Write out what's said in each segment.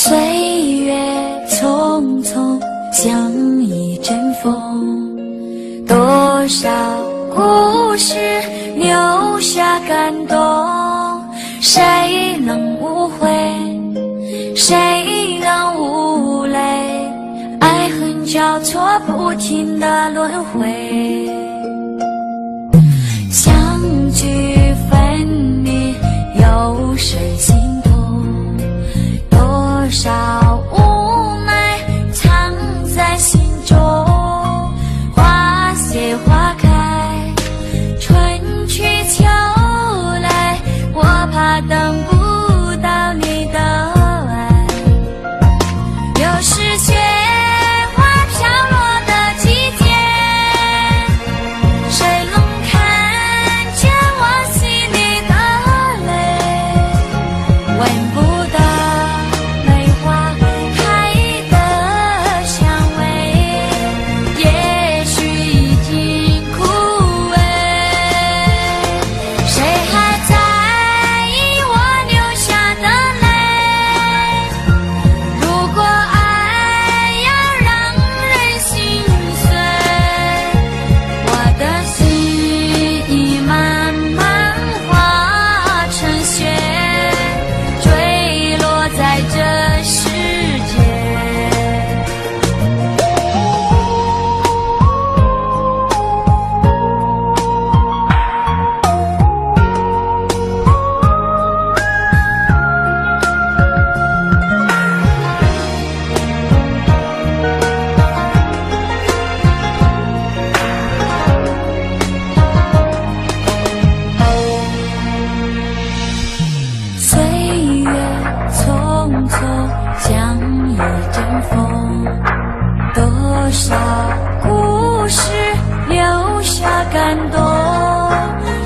岁月匆匆，像一阵风，多少故事留下感动，谁能无悔，谁能无泪，爱恨交错，不停的轮回，相聚分离，有谁心痛，多少无奈藏在心中，花谢花开，春去秋来，我怕等不到你的爱，又是雪花飘落的季节，谁能看见我心里的泪，闻不到梅花开的香味，也许已经枯萎，谁还在意我流下的泪，如果爱要让人心碎，我的心已慢慢化成雪，坠落在这世界。岁月匆匆，像一阵风，多少故事留下感动，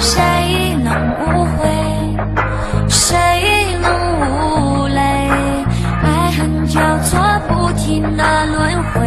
谁能无悔，谁能无泪，爱恨交错，不停的轮回。